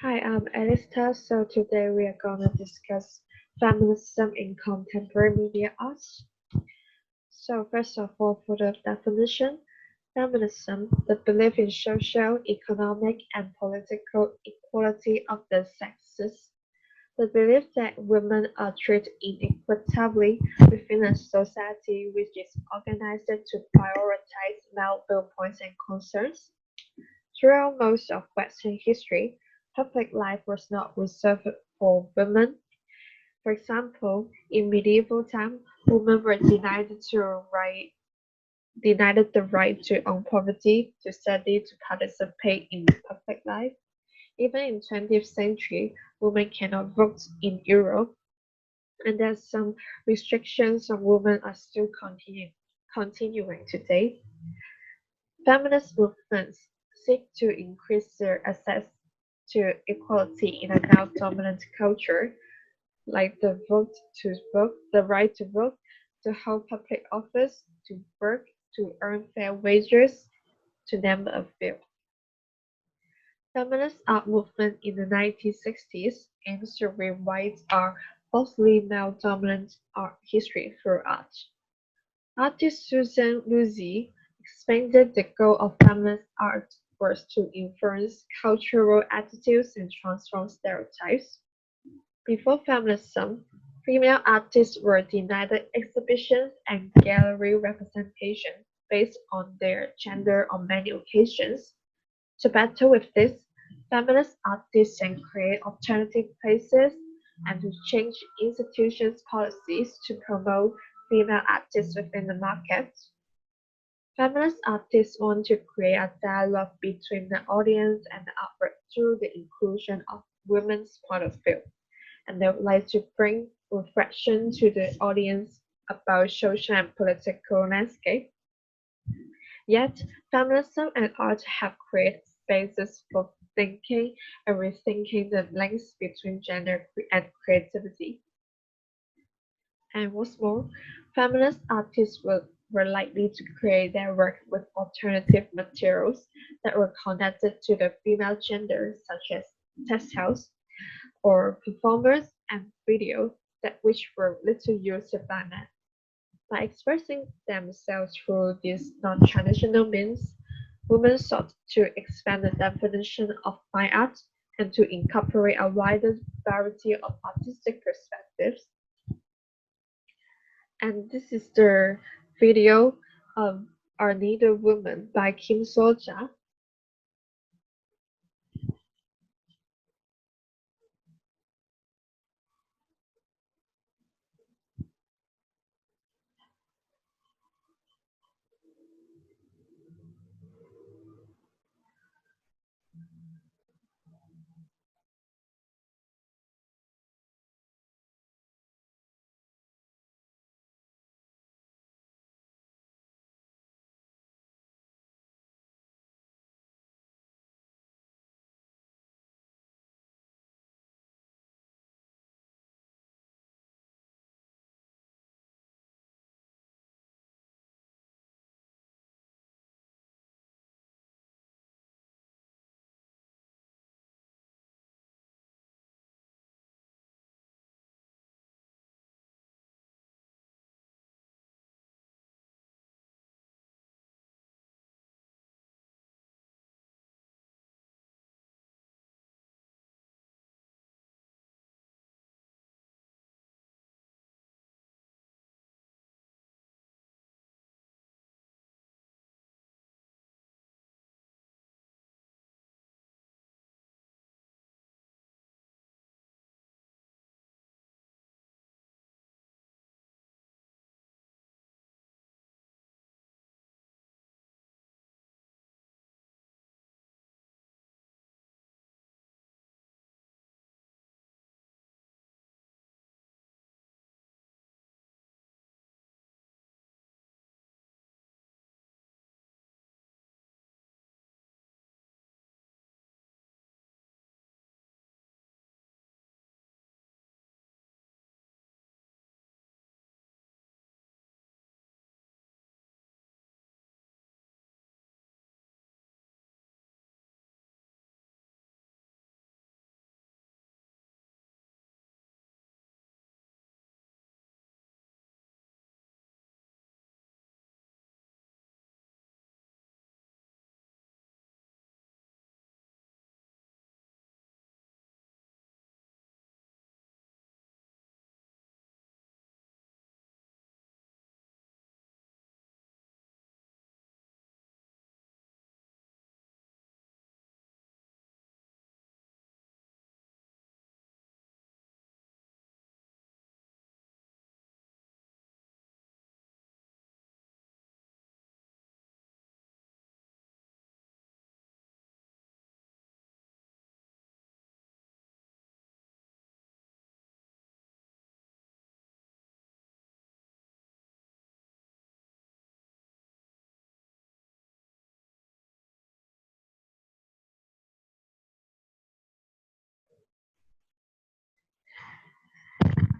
Hi, I'm Alista. So today we are going to discuss feminism in contemporary media arts. So first of all, for the definition, feminism, the belief in social, economic, and political equality of the sexes. The belief that women are treated inequitably within a society which is organized to prioritize male viewpoints and concerns. Throughout most of Western history, public life was not reserved for women. For example, in medieval times, women were denied the right to own property, to study, to participate in public life. Even in 20th century, women cannot vote in Europe, and that some restrictions on women are still continuing today. Feminist movements seek to increase their access to equality in a male-dominant culture, like the right to vote, to hold public office, to work, to earn fair wages, to name a few. Feminist art movement in the 1960s aims to rewrite our mostly male-dominant art history through art. Artist Susan Lucy explained that the goal of feminist art was to influence cultural attitudes and transform stereotypes. Before feminism, female artists were denied exhibitions and gallery representation based on their gender on many occasions. To battle with this, feminist artists can create alternative places and to change institutions' policies to promote female artists within the market. Feminist artists want to create a dialogue between the audience and the artwork through the inclusion of women's point of view, and they would like to bring reflection to the audience about social and political landscape. Yet, feminism and art have created spaces for thinking and rethinking the links between gender and creativity. And what's more, feminist artists were likely to create their work with alternative materials that were connected to the female gender, such as textiles or performers and video that which were little used by men. By expressing themselves through these non-traditional means, women sought to expand the definition of fine art and to incorporate a wider variety of artistic perspectives. And this is the video of Our Neither Woman by Kim Soja.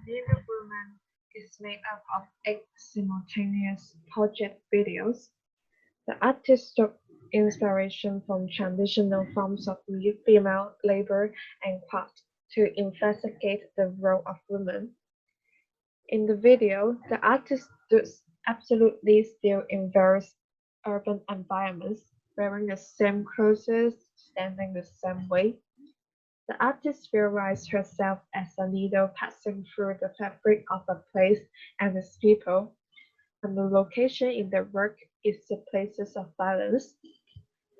Neither woman is made up of 8 simultaneous project videos. The artist took inspiration from traditional forms of female labor and craft to investigate the role of women. In the video, the artist stood absolutely still in various urban environments, wearing the same clothes, standing the same way. The artist visualized herself as a needle passing through the fabric of a place and its people, and the location in the work is the places of balance.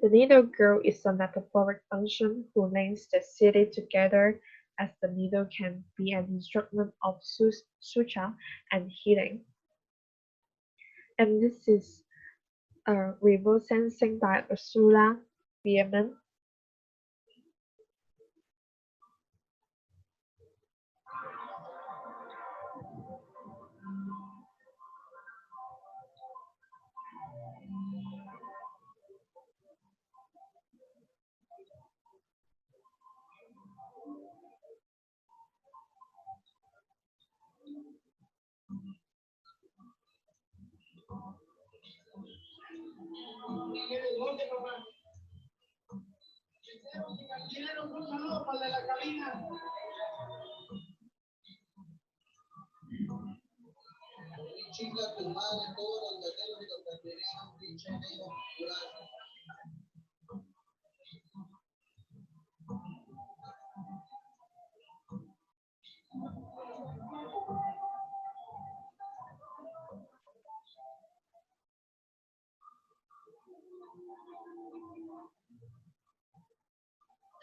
The needle girl is a metaphoric function who links the city together as the needle can be an instrument of suture and healing. And this is a remote sensing by Ursula Biermann.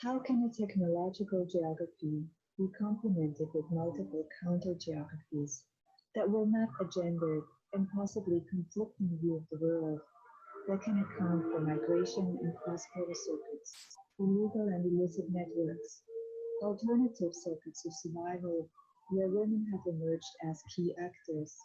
How can a technological geography be complemented with multiple counter-geographies that will map a gendered and possibly conflicting view of the world that can account for migration and cross-border circuits, illegal and illicit networks, alternative circuits of survival where women have emerged as key actors?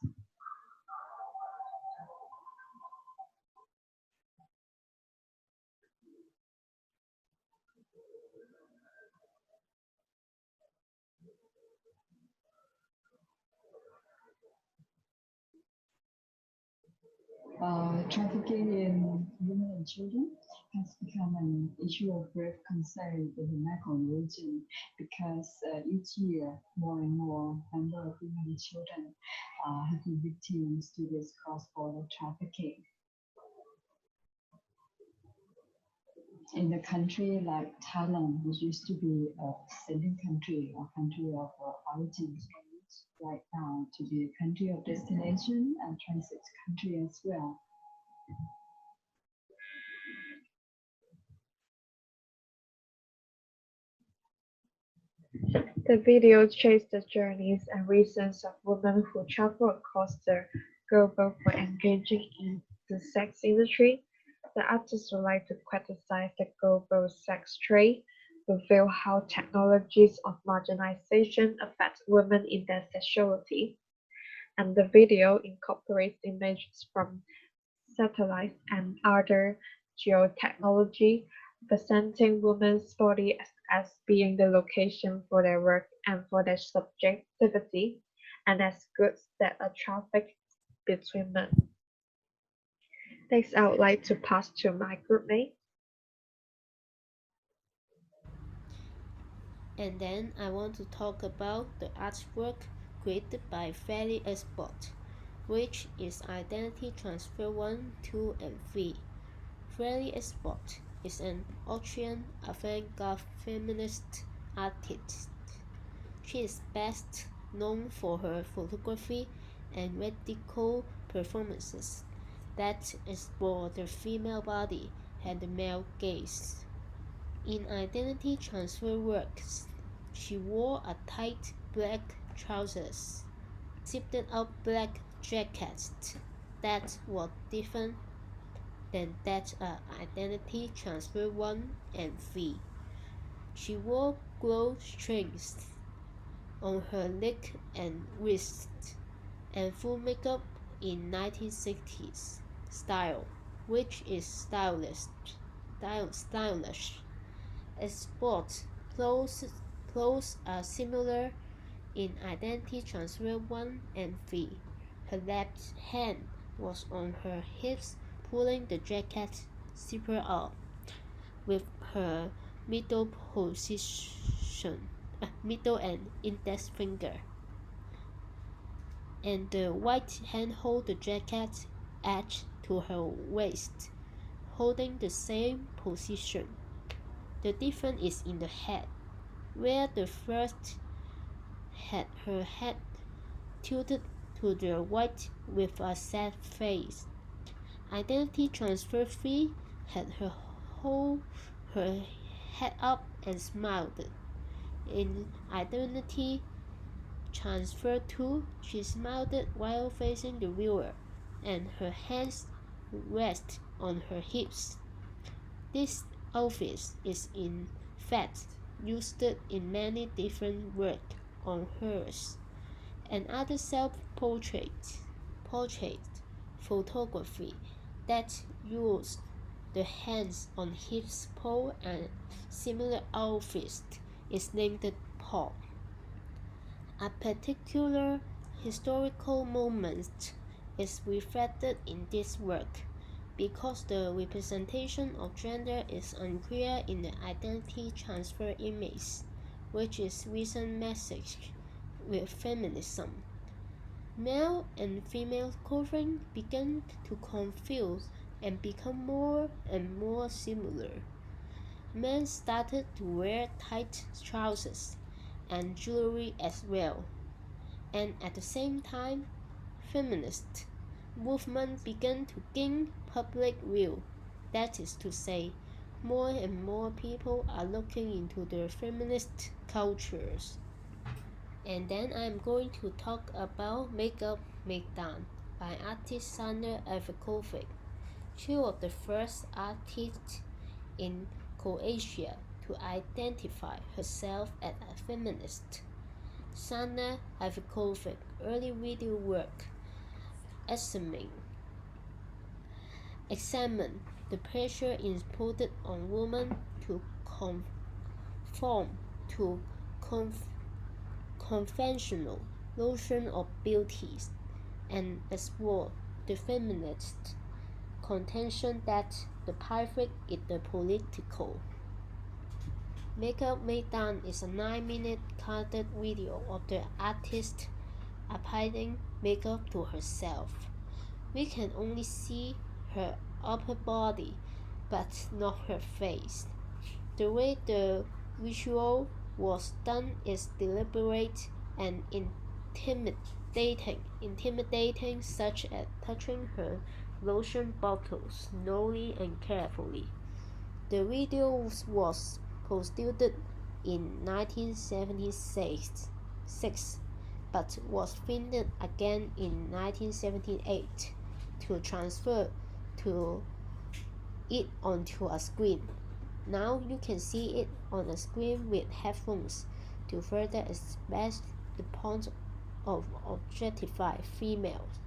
Trafficking in women and children has become an issue of grave concern in the Mekong region because each year more and more number of women and children have been victims to this cross-border trafficking. In a country like Thailand, which used to be a sending country, a country of origin, right now to be a country of destination and transit country as well. The video traced the journeys and reasons of women who travel across the globe for engaging in the sex industry. The artist would like to criticize the global sex trade, reveal how technologies of marginalization affect women in their sexuality, and the video incorporates images from satellites and other geotechnology, presenting women's body as being the location for their work and for their subjectivity, and as goods that are trafficked between men. Next, I would like to pass to my groupmate. And then I want to talk about the artwork created by Feli Export, which is Identity Transfer 1, 2, and 3. Feli Export is an Austrian avant-garde feminist artist. She is best known for her photography and radical performances that explore the female body and the male gaze. In identity transfer works, she wore a tight black trousers, zipped up black jacket that were different than that of identity transfer 1 and 3. She wore gold strings on her neck and wrist and full makeup in 1960s style, which is stylish. Export clothes are similar in Identity Transfer 1 and 3. Her left hand was on her hips, pulling the jacket zipper up with her middle and index finger, and the right hand hold the jacket edge to her waist, holding the same position. The difference is in the head, where the first had her head tilted to the right with a sad face. Identity Transfer 3 had her hold her head up and smiled. In Identity Transfer 2, she smiled while facing the viewer, and her hands rest on her hips. This outfit is in fact used in many different work on hers and other self-portrait photography that use the hands on hips pose, and similar outfit is named pose. A particular historical moment is reflected in this work because the representation of gender is unclear in the Identity Transfer image, which is recent message with feminism. Male and female clothing began to confuse and become more and more similar. Men started to wear tight trousers and jewelry as well, and at the same time, feminist movement began to gain public view. That is to say, more and more people are looking into the feminist cultures. And then I'm going to talk about Makeup Meltdown by artist Sandra Avikovic. She was the first artist in Croatia to identify herself as a feminist. Sandra Avikovic early video work examine the pressure imposed on women to conform to conventional notion of beauty, and explore the feminist contention that the perfect is the political. Makeup Meltdown is a 9-minute cutted video of the artist applying makeup to herself. We can only see her upper body, but not her face. The way the visual was done is deliberate and intimidating, such as touching her lotion bottle slowly and carefully. The video was produced in 1976, but was filmed again in 1978 to transfer it onto a screen. Now you can see it on a screen with headphones to further express the point of objectified females.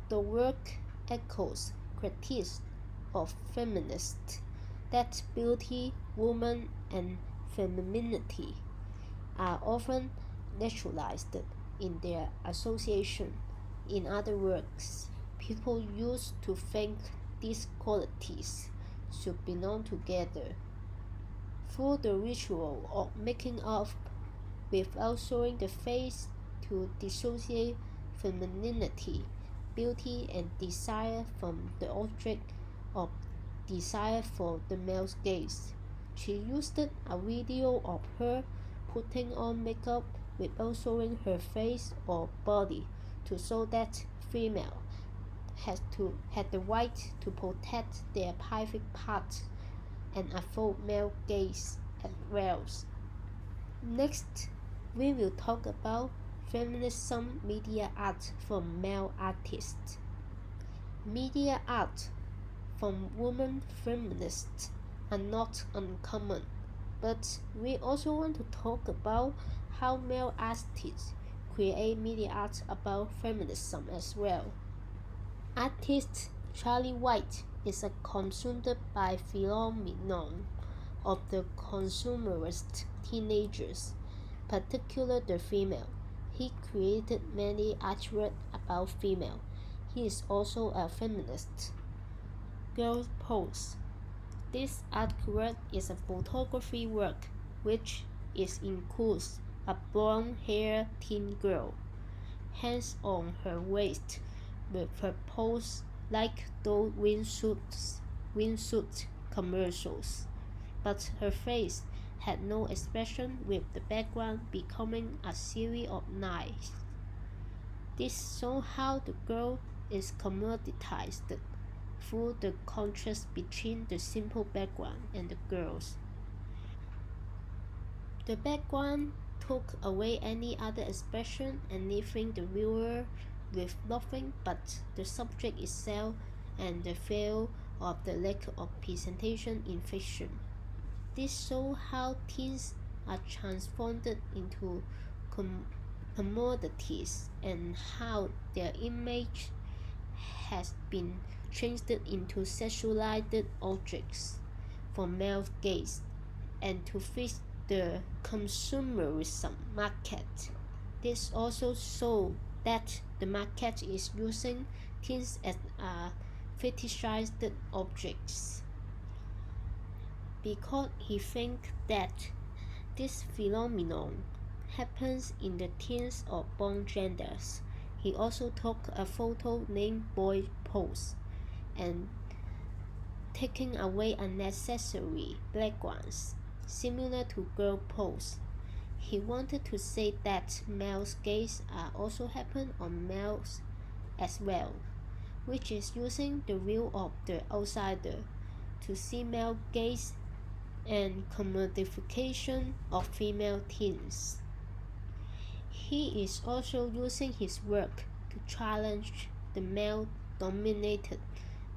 The work echoes critiques of feminists that beauty, woman, and femininity are often naturalized in their association. In other words, people used to think these qualities should belong together. Through the ritual of making up without showing the face to dissociate femininity, beauty, and desire from the object of desire for the male's gaze. She used a video of her putting on makeup without showing her face or body to show that female had the right to protect their private parts and avoid male gaze as well. Next, we will talk about feminism media art from male artists. Media art from women feminists are not uncommon, but we also want to talk about how male artists create media art about feminism as well. Artist Charlie White is a consumed by phenomenon of the consumerist teenagers. particularly the female. He created many artwork about female. He is also a feminist. Girl pose. This artwork is a photography work which includes a blonde-haired teen girl, hands on her waist, with her pose like those wingsuit commercials, but her face had no expression, with the background becoming a series of lines. This shows how the girl is commoditized through the contrast between the simple background and the girls. The background took away any other expression and leaving the viewer with nothing but the subject itself and the feel of the lack of presentation in fiction. This shows how teens are transformed into commodities and how their image has been changed into sexualized objects for male gaze and to fit the consumerism market. This also shows that the market is using teens as fetishized objects because he thinks that this phenomenon happens in the teens of both genders. He also took a photo named Boy Pose and taking away unnecessary backgrounds similar to girl pose. He wanted to say that male's gaze also happen on males as well, which is using the view of the outsider to see male gaze and commodification of female teens. He is also using his work to challenge the male-dominated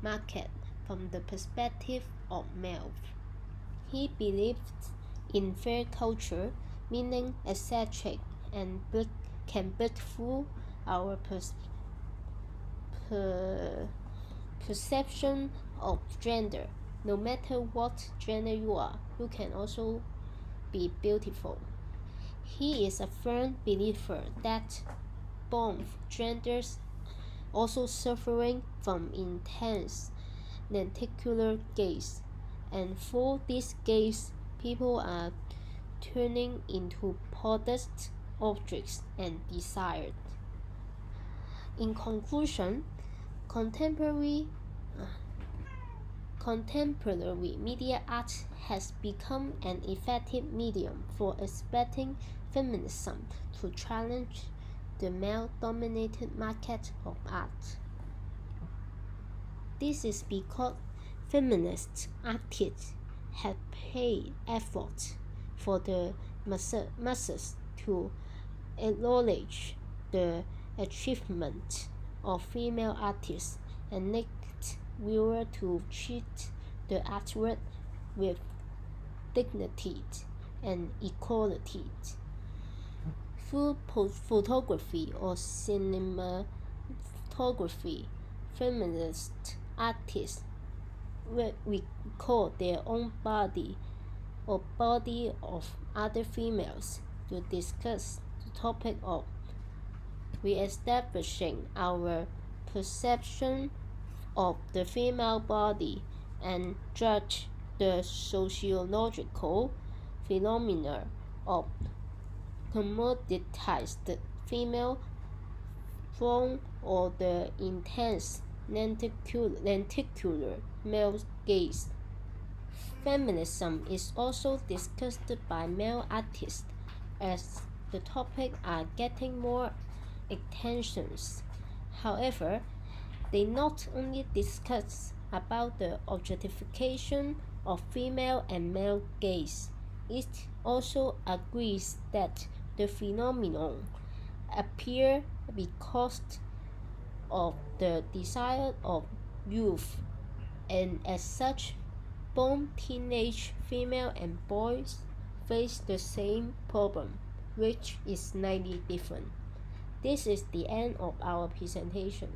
market from the perspective of males. He believed in fair culture, meaning aesthetic, and can break through our perception of gender. No matter what gender you are, you can also be beautiful. He is a firm believer that both genders also suffering from intense lenticular gaze, and through this gaze, people are turning into products, objects, and desired. In conclusion, contemporary media art has become an effective medium for exploiting feminism to challenge the male-dominated market of art. This is because feminist artists have paid effort for the masses to acknowledge the achievement of female artists and make viewers to treat the artwork with dignity and equality. Through photography or cinematography, feminist artists record their own body or body of other females to discuss the topic of re-establishing our perception of the female body and judge the sociological phenomena of commoditized female form or the intense lenticular male gaze. Feminism is also discussed by male artists as the topics are getting more attention. However, they not only discuss about the objectification of female and male gaze, it also agrees that the phenomenon appears because of the desire of youth, and as such, both teenage female and boys face the same problem, which is slightly different. This is the end of our presentation.